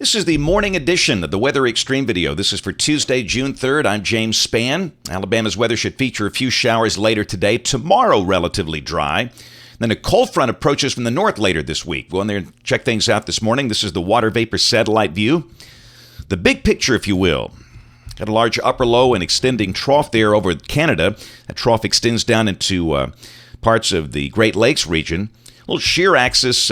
This is the morning edition of the Weather Xtreme video. This is for Tuesday, June 3rd. I'm James Spann. Alabama's weather should feature a few showers later today. Tomorrow, relatively dry. Then a cold front approaches from the north later this week. Go in there and check things out this morning. This is the water vapor satellite view. The big picture, if you will. Got a large upper low and extending trough there over Canada. That trough extends down into parts of the Great Lakes region. A little shear axis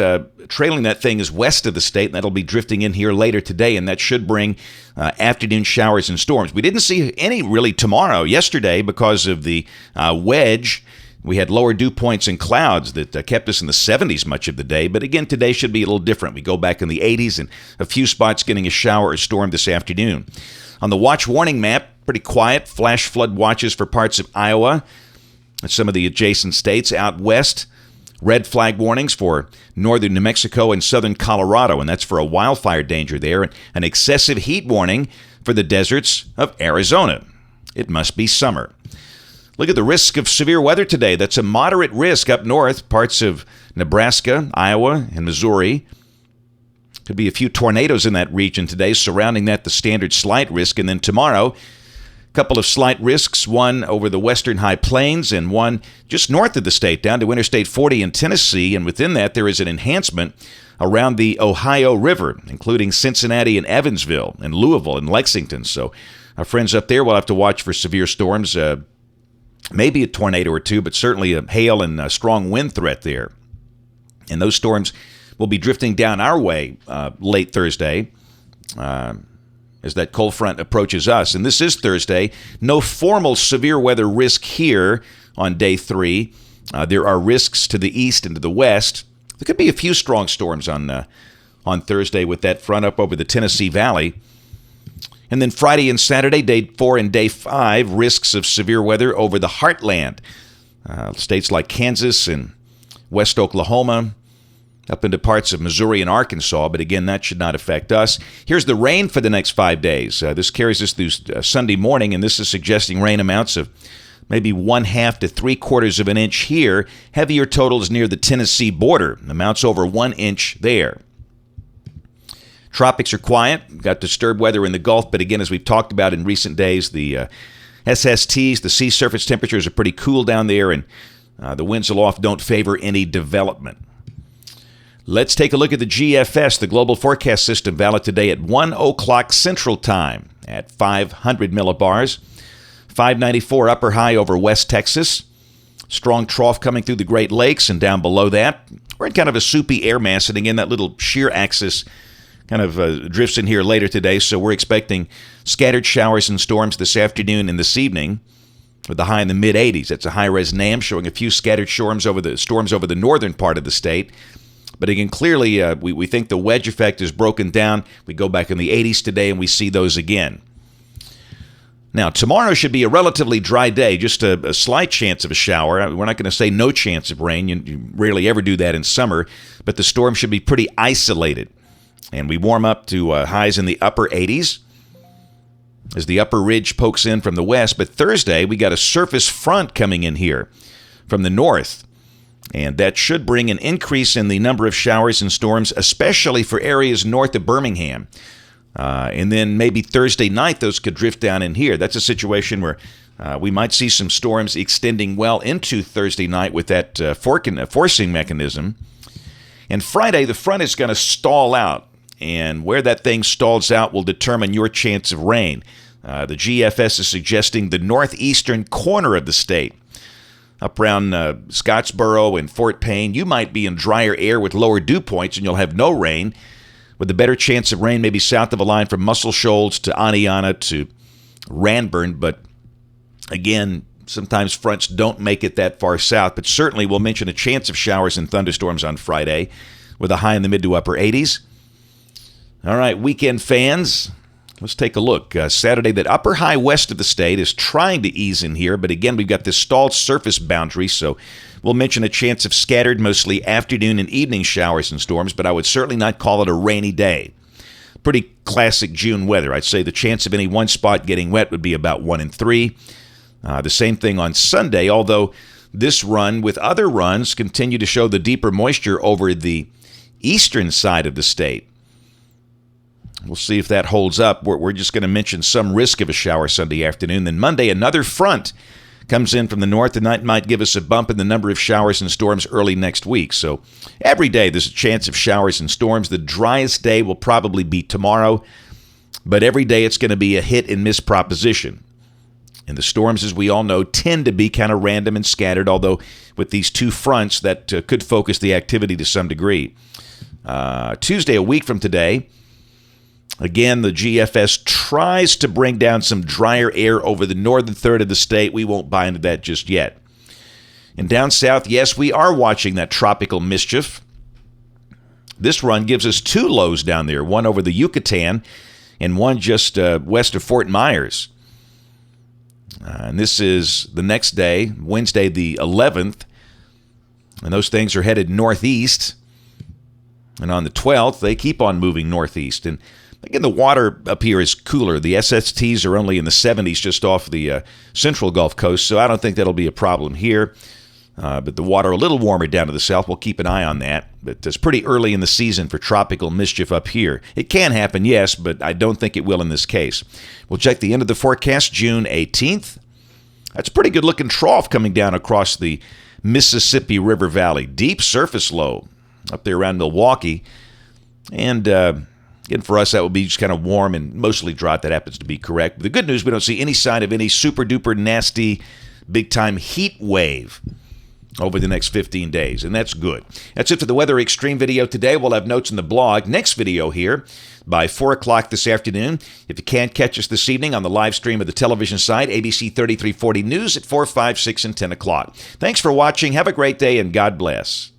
trailing that thing is west of the state, and that'll be drifting in here later today, and that should bring afternoon showers and storms. We didn't see any really tomorrow, yesterday, because of the wedge. We had lower dew points and clouds that kept us in the 70s much of the day, but again, today should be a little different. We go back in the 80s, and a few spots getting a shower or storm this afternoon. On the watch warning map, pretty quiet. Flash flood watches for parts of Iowa and some of the adjacent states out west. Red flag warnings for northern New Mexico and southern Colorado, and that's for a wildfire danger there. And an excessive heat warning for the deserts of Arizona. It must be summer. Look at the risk of severe weather today. That's a moderate risk up north, parts of Nebraska, Iowa, and Missouri. Could be a few tornadoes in that region today. Surrounding that, the standard slight risk. And then tomorrow, couple of slight risks, one over the western high plains and one just north of the state down to Interstate 40 in Tennessee. And within that, there is an enhancement around the Ohio River, including Cincinnati and Evansville and Louisville and Lexington. So our friends up there will have to watch for severe storms, maybe a tornado or two, but certainly a hail and a strong wind threat there. And those storms will be drifting down our way late Thursday, as that cold front approaches us. And this is Thursday. No formal severe weather risk here on day 3. There are risks to the east and to the west. There could be a few strong storms on Thursday with that front up over the Tennessee Valley. And then Friday and Saturday, day 4 and day 5, risks of severe weather over the heartland. States like Kansas and West Oklahoma, up into parts of Missouri and Arkansas, but again, that should not affect us. Here's the rain for the next 5 days. This carries us through Sunday morning, and this is suggesting rain amounts of maybe 1/2 to 3/4 of an inch here. Heavier totals near the Tennessee border, amounts over 1 inch there. Tropics are quiet. Got disturbed weather in the Gulf, but again, as we've talked about in recent days, the SSTs, the sea surface temperatures are pretty cool down there, and the winds aloft don't favor any development. Let's take a look at the GFS, the Global Forecast System, valid today at 1 o'clock Central Time at 500 millibars. 594 upper high over West Texas. Strong trough coming through the Great Lakes, and down below that, we're in kind of a soupy air mass, and again, that little shear axis kind of drifts in here later today, so we're expecting scattered showers and storms this afternoon and this evening with the high in the mid-80s. That's a high-res NAM showing a few scattered storms over the northern part of the state. But again, clearly, we think the wedge effect is broken down. We go back in the 80s today, and we see those again. Now, tomorrow should be a relatively dry day, just a slight chance of a shower. We're not going to say no chance of rain. You rarely ever do that in summer, but the storm should be pretty isolated. And we warm up to highs in the upper 80s as the upper ridge pokes in from the west. But Thursday, we got a surface front coming in here from the north. And that should bring an increase in the number of showers and storms, especially for areas north of Birmingham. And then maybe Thursday night, those could drift down in here. That's a situation where we might see some storms extending well into Thursday night with that forcing mechanism. And Friday, the front is going to stall out. And where that thing stalls out will determine your chance of rain. The GFS is suggesting the northeastern corner of the state. Up around Scottsboro and Fort Payne, you might be in drier air with lower dew points, and you'll have no rain, with a better chance of rain maybe south of a line from Muscle Shoals to Aniana to Ranburn. But again, sometimes fronts don't make it that far south, but certainly we'll mention a chance of showers and thunderstorms on Friday with a high in the mid to upper 80s. All right, weekend fans, let's take a look. Saturday, that upper high west of the state is trying to ease in here, but again, we've got this stalled surface boundary, so we'll mention a chance of scattered, mostly afternoon and evening showers and storms, but I would certainly not call it a rainy day. Pretty classic June weather. I'd say the chance of any one spot getting wet would be about 1 in 3. The same thing on Sunday, although this run with other runs continue to show the deeper moisture over the eastern side of the state. We'll see if that holds up. We're just going to mention some risk of a shower Sunday afternoon. Then Monday, another front comes in from the north, and that might give us a bump in the number of showers and storms early next week. So every day there's a chance of showers and storms. The driest day will probably be tomorrow, but every day it's going to be a hit and miss proposition. And the storms, as we all know, tend to be kind of random and scattered, although with these two fronts that could focus the activity to some degree. Tuesday, a week from today, again, the GFS tries to bring down some drier air over the northern third of the state. We won't buy into that just yet. And down south, yes, we are watching that tropical mischief. This run gives us two lows down there, one over the Yucatan and one just west of Fort Myers. And this is the next day, Wednesday the 11th, and those things are headed northeast. And on the 12th, they keep on moving northeast. And again, the water up here is cooler. The SSTs are only in the 70s just off the central Gulf Coast, so I don't think that'll be a problem here. But the water a little warmer down to the south. We'll keep an eye on that. But it's pretty early in the season for tropical mischief up here. It can happen, yes, but I don't think it will in this case. We'll check the end of the forecast, June 18th. That's a pretty good-looking trough coming down across the Mississippi River Valley. Deep surface low up there around Milwaukee. And again, for us, that would be just kind of warm and mostly dry if that happens to be correct. But the good news, we don't see any sign of any super-duper nasty, big-time heat wave over the next 15 days, and that's good. That's it for the Weather Xtreme video today. We'll have notes in the blog. Next video here by 4 o'clock this afternoon. If you can't catch us this evening on the live stream of the television site, ABC 3340 News at 4, 5, 6, and 10 o'clock. Thanks for watching. Have a great day, and God bless.